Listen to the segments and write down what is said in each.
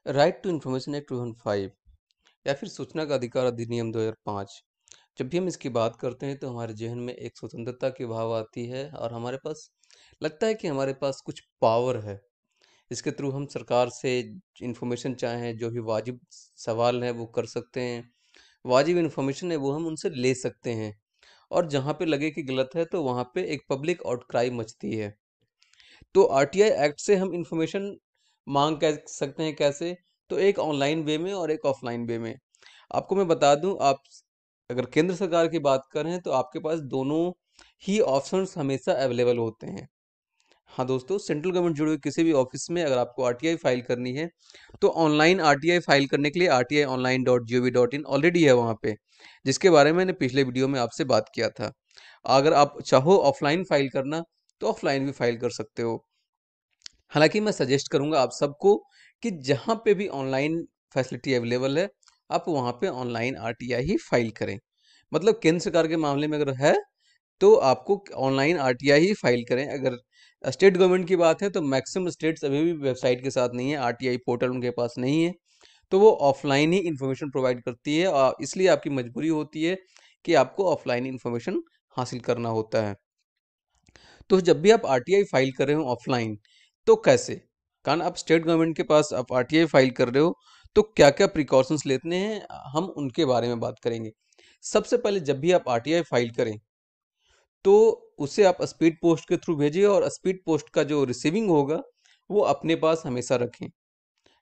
Right to information act 2005 या फिर सूचना का अधिकार अधिनियम 2005। जब भी हम इसकी बात करते हैं तो हमारे जहन में एक स्वतंत्रता की भाव आती है और हमारे पास लगता है कि हमारे पास कुछ पावर है। इसके थ्रू हम सरकार से इंफॉर्मेशन चाहें, जो भी वाजिब सवाल है वो कर सकते हैं, वाजिब इंफॉर्मेशन है वो हम उनसे ले सकते हैं। और जहाँ पे लगे कि गलत है तो वहाँ पे एक पब्लिक आउटक्राई मचती है। तो आरटीआई एक्ट से हम इंफॉर्मेशन मांग कह सकते हैं कैसे? तो एक ऑनलाइन वे में और एक ऑफलाइन वे में। आपको मैं बता दूं, आप अगर केंद्र सरकार की बात करें तो आपके पास दोनों ही ऑप्शंस हमेशा अवेलेबल होते हैं। हाँ दोस्तों, सेंट्रल गवर्नमेंट जुड़े हुए किसी भी ऑफिस में अगर आपको आरटीआई फाइल करनी है तो ऑनलाइन आरटीआई फाइल करने के लिए rti.online.gov.in ऑलरेडी है वहाँ पे, जिसके बारे में मैंने पिछले वीडियो में आपसे बात किया था। अगर आप चाहो ऑफलाइन फाइल करना तो ऑफलाइन भी फाइल कर सकते हो। हालांकि मैं सजेस्ट करूंगा आप सबको कि जहां पे भी ऑनलाइन फैसिलिटी अवेलेबल है आप वहां पे ऑनलाइन आरटीआई ही फाइल करें। मतलब केंद्र सरकार के मामले में अगर है तो आपको ऑनलाइन आरटीआई ही फाइल करें। अगर स्टेट गवर्नमेंट की बात है तो मैक्सिमम स्टेट्स अभी भी वेबसाइट के साथ नहीं है, आरटीआई पोर्टल उनके पास नहीं है, तो वो ऑफलाइन ही इंफॉर्मेशन प्रोवाइड करती है और इसलिए आपकी मजबूरी होती है कि आपको ऑफलाइन इंफॉर्मेशन हासिल करना होता है। तो जब भी आप आरटीआई फाइल कर रहे हो ऑफलाइन तो कैसे, कारण आप स्टेट गवर्नमेंट के पास आप आरटीआई फाइल कर रहे हो तो क्या क्या प्रिकॉशंस लेते हैं हम उनके बारे में बात करेंगे। सबसे पहले जब भी आप आरटीआई फाइल करें तो उसे आप स्पीड पोस्ट के थ्रू भेजिए और स्पीड पोस्ट का जो रिसीविंग होगा वो अपने पास हमेशा रखें।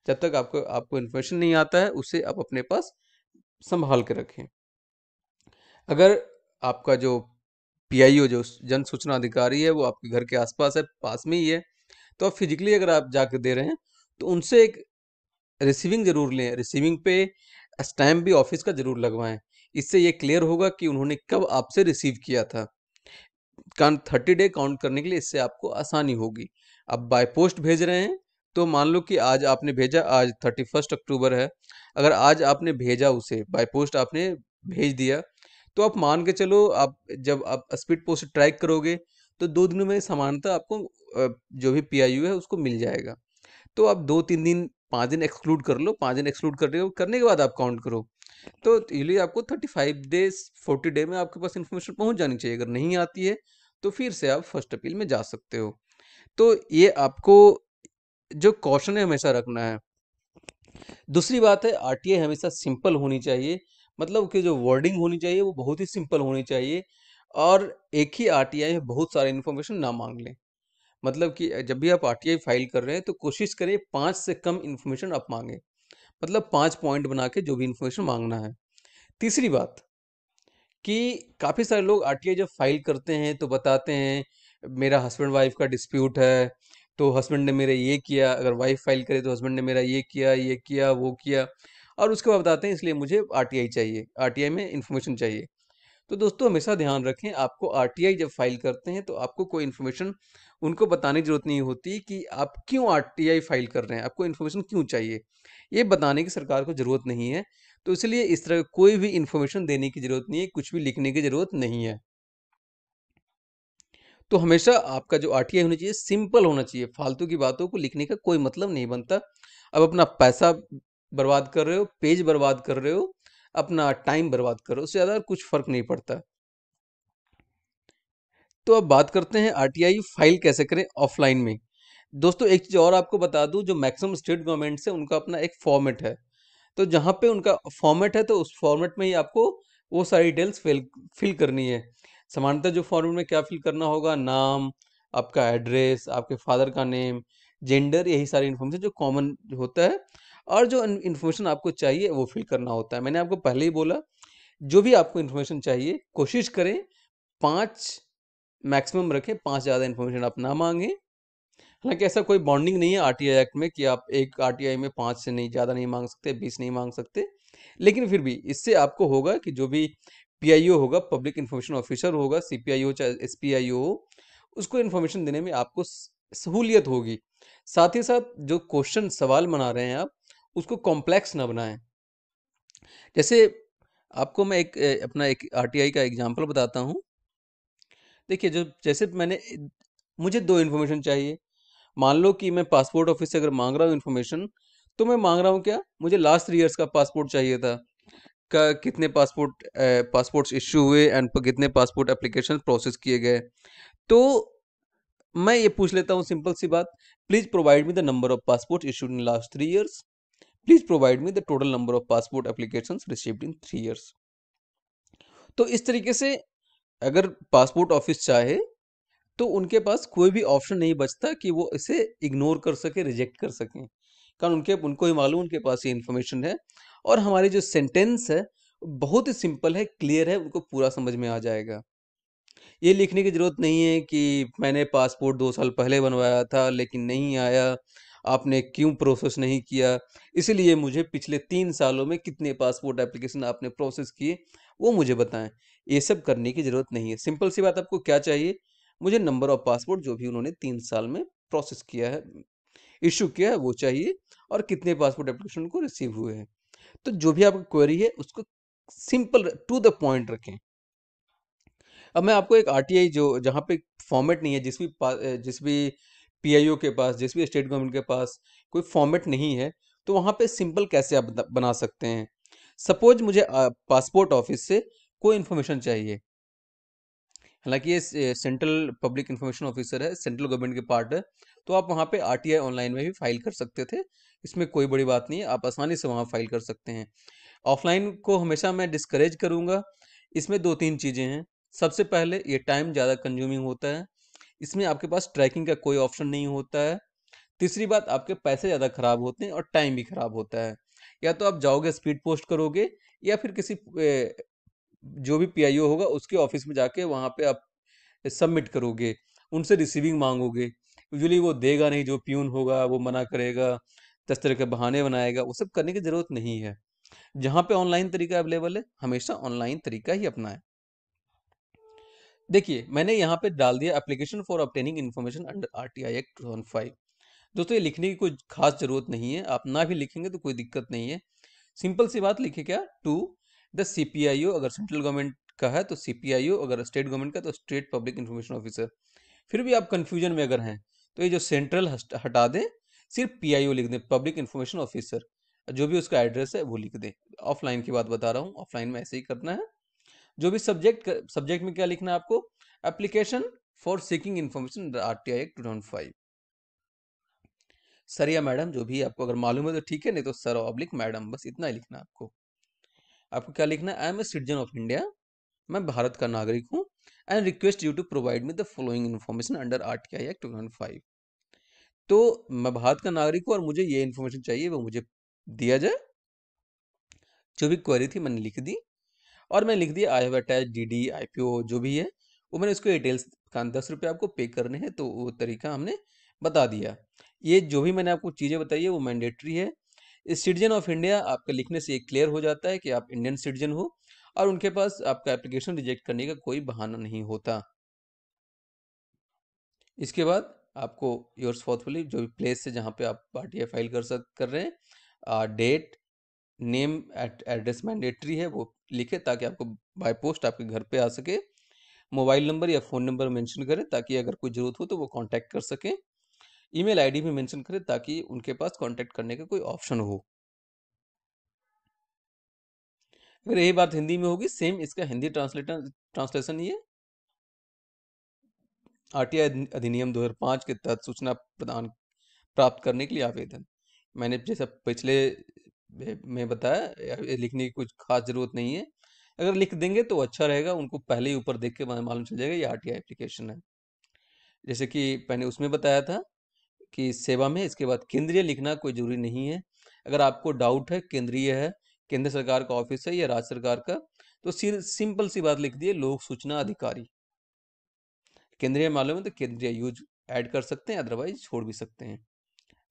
जब तक आपको आपको इन्फॉर्मेशन नहीं आता है उसे आप अपने पास संभाल के रखें। अगर आपका जो पीआईओ जो जन सूचना अधिकारी है वो आपके घर के आसपास है, पास में ही है, तो आप फिजिकली अगर आप जाकर दे रहे हैं तो उनसे एक रिसीविंग जरूर लें। रिसीविंग पे स्टैम्प भी ऑफिस का जरूर लगवाएं। इससे ये क्लियर होगा कि उन्होंने कब आपसे रिसीव किया था। 30 डे काउंट करने के लिए इससे आपको आसानी होगी। अब बाय पोस्ट भेज रहे हैं तो मान लो कि आज आपने भेजा, आज 31 अक्टूबर है, अगर आज आपने भेजा उसे बाय पोस्ट आपने भेज दिया तो आप मान के चलो, आप जब आप स्पीड पोस्ट ट्रैक करोगे तो 2 दिनों में समानता आपको जो भी पीआईयू है उसको मिल जाएगा। तो आप 2-3 दिन 5 दिन एक्सक्लूड कर लो, 5 दिन एक्सक्लूड करने के बाद आप काउंट करो। तो यूजली आपको 35 डेज 40 डे में आपके पास इन्फॉर्मेशन पहुंच जानी चाहिए। अगर नहीं आती है तो फिर से आप फर्स्ट अपील में जा सकते हो। तो ये आपको जो कॉशन है हमेशा रखना है। दूसरी बात है, आरटीआई हमेशा सिंपल होनी चाहिए। मतलब कि जो वर्डिंग होनी चाहिए वो बहुत ही सिंपल होनी चाहिए और एक ही आरटीआई में बहुत सारे इन्फॉर्मेशन ना मांग लें। मतलब कि जब भी आप आरटीआई फाइल कर रहे हैं तो कोशिश करें 5 से कम इन्फॉर्मेशन आप मांगे। मतलब 5 पॉइंट बना के जो भी इन्फॉर्मेशन मांगना है। तीसरी बात कि काफ़ी सारे लोग आरटीआई जब फाइल करते हैं तो बताते हैं मेरा हस्बैंड वाइफ का डिस्प्यूट है, तो हस्बैंड ने मेरे ये किया। अगर वाइफ फाइल करे तो हस्बैंड ने मेरा ये किया वो किया, और उसके बाद बताते हैं इसलिए मुझे आरटीआई चाहिए, आरटीआई में इंफॉर्मेशन चाहिए। तो दोस्तों हमेशा ध्यान रखें, आपको आरटीआई जब फाइल करते हैं तो आपको कोई इन्फॉर्मेशन उनको बताने की जरूरत नहीं होती कि आप क्यों आरटीआई फाइल कर रहे हैं, आपको इन्फॉर्मेशन क्यों चाहिए, ये बताने की सरकार को जरूरत नहीं है। तो इसलिए इस तरह कोई भी इन्फॉर्मेशन देने की जरूरत नहीं है, कुछ भी लिखने की जरूरत नहीं है। तो हमेशा आपका जो आरटीआई होना चाहिए सिंपल होना चाहिए, फालतू की बातों को लिखने का कोई मतलब नहीं बनता। अब अपना पैसा बर्बाद कर रहे हो, पेज बर्बाद कर रहे हो, अपना टाइम बर्बाद कर रहे हो, उससे ज़्यादा कुछ फर्क नहीं पड़ता। तो अब बात करते हैं आरटीआई फाइल कैसे करें ऑफलाइन में। दोस्तों एक चीज़ और आपको बता दूं, जो मैक्सिमम स्टेट गवर्नमेंट है उनका अपना एक फॉर्मेट है। तो जहाँ पे उनका फॉर्मेट है तो उस फॉर्मेट में ही आपको वो सारी डिटेल्स फिल फिल करनी है। सामान्यतः जो फॉर्मेट में क्या फिल करना होगा, नाम, आपका एड्रेस, आपके फादर का नेम, जेंडर, यही सारी इन्फॉर्मेशन जो कॉमन होता है। और जो इन्फॉर्मेशन आपको चाहिए वो फिल करना होता है। मैंने आपको पहले ही बोला, जो भी आपको इन्फॉर्मेशन चाहिए कोशिश करें 5 मैक्सिमम रखें, 5 ज़्यादा इन्फॉर्मेशन आप ना मांगें। हालांकि ऐसा कोई बॉन्डिंग नहीं है आरटीआई एक्ट में कि आप एक आरटीआई में 5 से नहीं, ज़्यादा नहीं मांग सकते, 20 नहीं मांग सकते। लेकिन फिर भी इससे आपको होगा कि जो भी पीआईओ होगा, पब्लिक इंफॉर्मेशन ऑफिसर होगा, सीपीआईओ हो चाहे एसपीआईओ हो, उसको इन्फॉर्मेशन देने में आपको सहूलियत होगी। साथ ही साथ जो क्वेश्चन सवाल बना रहे हैं आप, उसको कॉम्प्लेक्स ना बनाएं। जैसे आपको मैं अपना एक आरटीआई का एग्जाम्पल बताता हूँ। देखिए, जो जैसे मुझे 2 इन्फॉर्मेशन चाहिए। मान लो कि मैं पासपोर्ट ऑफिस से अगर मांग रहा हूँ इन्फॉर्मेशन तो मैं मांग रहा हूँ क्या, मुझे लास्ट 3 इयर्स का पासपोर्ट चाहिए था। कितने पासपोर्ट्स इश्यू हुए एंड कितने पासपोर्ट एप्लीकेशन प्रोसेस किए गए। तो मैं ये पूछ लेता हूँ सिंपल सी बात, please provide me the number of passport issued in last 3 years, please provide me the total number of passport application received in 3 years. तो इस तरीके से अगर पासपोर्ट ऑफिस चाहे तो उनके पास कोई भी ऑप्शन नहीं बचता कि वो इसे इग्नोर कर सके, रिजेक्ट कर सकें, कारण उनको ही मालूम, उनके पास ये इन्फॉर्मेशन है। और हमारी जो सेंटेंस है बहुत ही सिंपल है, क्लियर है, उनको पूरा समझ में आ जाएगा। ये लिखने की जरूरत नहीं है कि मैंने पासपोर्ट 2 साल पहले बनवाया था लेकिन नहीं आया, आपने क्यों प्रोसेस नहीं किया, इसीलिए मुझे पिछले 3 सालों में कितने पासपोर्ट एप्लीकेशन आपने प्रोसेस किए वो मुझे बताएं। ये सब करने की जरूरत नहीं है। सिंपल सी बात, आपको क्या चाहिए, मुझे नंबर ऑफ पासपोर्ट जो भी उन्होंने 3 साल में प्रोसेस किया है, इशू किया है, वो चाहिए, और कितने पासपोर्ट एप्लीकेशन को रिसीव हुए हैं। तो जो भी आपकी क्वेरी है उसको सिंपल टू द पॉइंट रखें। अब मैं आपको एक आरटीआई जो जहाँ पे फॉर्मेट नहीं है, जिस भी पीआईओ के पास, जिस भी स्टेट गवर्नमेंट के पास कोई फॉर्मेट नहीं है, तो वहाँ पे सिंपल कैसे आप बना सकते हैं। सपोज मुझे पासपोर्ट ऑफिस से कोई इन्फॉर्मेशन चाहिए, हालांकि ये सेंट्रल पब्लिक इंफॉर्मेशन ऑफिसर है, सेंट्रल गवर्नमेंट के पार्ट है, तो आप वहाँ पे आरटीआई ऑनलाइन में भी फाइल कर सकते थे, इसमें कोई बड़ी बात नहीं है, आप आसानी से वहाँ फाइल कर सकते हैं। ऑफलाइन को हमेशा मैं डिस्करेज करूँगा। इसमें दो तीन चीज़ें हैं। सबसे पहले ये टाइम ज़्यादा कंज्यूमिंग होता है, इसमें आपके पास ट्रैकिंग का कोई ऑप्शन नहीं होता है। तीसरी बात, आपके पैसे ज़्यादा खराब होते हैं और टाइम भी खराब होता है। या तो आप जाओगे स्पीड पोस्ट करोगे, या फिर किसी जो भी पीआईओ होगा उसके ऑफिस में जाके वहाँ पे आप सबमिट करोगे, उनसे रिसीविंग मांगोगे। यूजुअली वो देगा नहीं, जो प्यून होगा वो मना करेगा, 10 तरह के बहाने बनाएगा, वो सब करने की जरूरत नहीं है। जहाँ पे ऑनलाइन तरीका अवेलेबल है, हमेशा ऑनलाइन तरीका ही अपनाएं। देखिए, मैंने यहाँ पे डाल दिया application for obtaining information under RTI act 2005। दोस्तों, ये लिखने की कोई खास जरूरत नहीं है, आप ना भी लिखेंगे तो कोई दिक्कत नहीं है। सिंपल सी बात लिखे क्या, टू द सीपीआईओ, अगर सेंट्रल गवर्नमेंट का है तो सीपीआईओ, अगर स्टेट गवर्नमेंट का तो स्टेट पब्लिक इंफॉर्मेशन ऑफिसर। फिर भी आप कंफ्यूजन में अगर हैं तो ये जो सेंट्रल हटा दें, सिर्फ पीआईओ लिख दें, पब्लिक इंफॉर्मेशन ऑफिसर, जो भी उसका एड्रेस है वो लिख दें। ऑफलाइन की बात बता रहा हूँ, ऑफलाइन में ऐसे ही करना है। जो भी सब्जेक्ट में क्या लिखना है आपको, application for seeking information RTI act 2005। Sir या मैडम जो भी आपको अगर मालूम है तो ठीक है, नहीं तो सर ऑब्लिक मैडम, बस इतना ही लिखना है आपको। आपको क्या लिखना है, I am a citizen of India, मैं भारत का नागरिक हूँ, and request you to provide me the following information under RTI act 2005। तो मैं भारत का नागरिक हूँ और मुझे ये इन्फॉर्मेशन चाहिए, वो मुझे दिया जाए। जो भी क्वेरी थी मैंने लिख दी, और मैंने लिख दिया I have attach DD IPO जो भी है वो मैंने उसको डिटेल्स का 10 रुपये आपको पे करने हैं, तो वो तरीका हमने बता दिया। ये जो भी मैंने आपको चीज़ें बताई है वो मैंडेटरी है। सिटीजन ऑफ इंडिया आपके लिखने से ये क्लियर हो जाता है कि आप इंडियन सिटीजन हो, और उनके पास आपका एप्लीकेशन रिजेक्ट करने का कोई बहाना नहीं होता। इसके बाद आपको योर्स फॉथफुली जो भी प्लेस से जहाँ पे आप आरटीआई फाइल कर रहे हैं, डेट, नेम, एड्रेस मैंडेटरी है वो लिखे, ताकि आपको बाय पोस्ट आपके घर पे आ सके। मोबाइल नंबर या फ़ोन नंबर मेंशन करें ताकि अगर कोई ज़रूरत हो तो वो कांटेक्ट कर सकें। ईमेल आईडी भी मेंशन करें ताकि उनके पास कांटेक्ट करने का कोई ऑप्शन हो। अगर यही बात हिंदी में होगी, सेम इसका हिंदी ट्रांसलेशन ये, आरटीआई अधिनियम 2005 के तहत सूचना प्रदान प्राप्त करने के लिए आवेदन। मैंने जैसा पिछले में बताया, ये लिखने की कुछ खास ज़रूरत नहीं है। अगर लिख देंगे तो अच्छा रहेगा, उनको पहले ही ऊपर देख के मालूम चल जाएगा ये आरटीआई एप्लीकेशन है। जैसे कि मैंने उसमें बताया था कि सेवा में इसके बाद केंद्रीय लिखना कोई ज़रूरी नहीं है। अगर आपको डाउट है केंद्रीय है, केंद्र सरकार का ऑफिस है या राज्य सरकार का, तो सिंपल सी बात लिख दिए, लोक सूचना अधिकारी। केंद्रीय मालूम है तो केंद्रीय यूज ऐड कर सकते हैं, अदरवाइज छोड़ भी सकते हैं,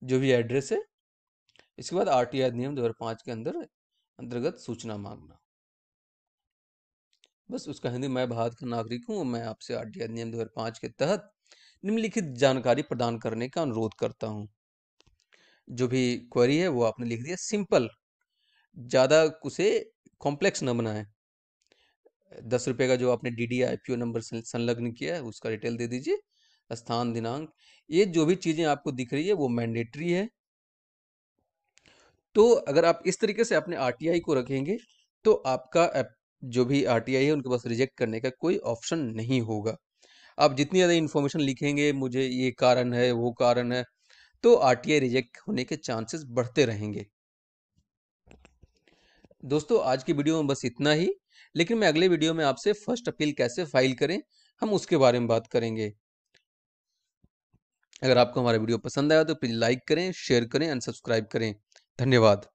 जो भी एड्रेस है। इसके बाद आरटीआई अधिनियम 2005 के अंतर्गत सूचना मांगना। बस उसका हिंदी, मैं भारत का नागरिक हूँ, मैं आपसे आरटीआई अधिनियम 2005 के तहत निम्नलिखित जानकारी प्रदान करने का अनुरोध करता हूँ। जो भी क्वेरी है वो आपने लिख दिया, सिंपल, ज़्यादा उसे कॉम्प्लेक्स न बनाएं। 10 रुपये का जो आपने डीडी आईपीओ नंबर संलग्न किया है उसका डिटेल दे दीजिए, स्थान, दिनांक, ये जो भी चीज़ें आपको दिख रही है वो मैंडेटरी है। तो अगर आप इस तरीके से अपने आरटीआई को रखेंगे तो आपका जो भी आरटीआई है उनके पास रिजेक्ट करने का कोई ऑप्शन नहीं होगा। आप जितनी ज़्यादा इन्फॉर्मेशन लिखेंगे, मुझे ये कारण है, वो कारण है, तो आरटीआई रिजेक्ट होने के चांसेस बढ़ते रहेंगे। दोस्तों आज की वीडियो में बस इतना ही, लेकिन मैं अगले वीडियो में आपसे फर्स्ट अपील कैसे फाइल करें हम उसके बारे में बात करेंगे। अगर आपको हमारा वीडियो पसंद आया तो प्लीज़ लाइक करें, शेयर करें एंड सब्सक्राइब करें। धन्यवाद।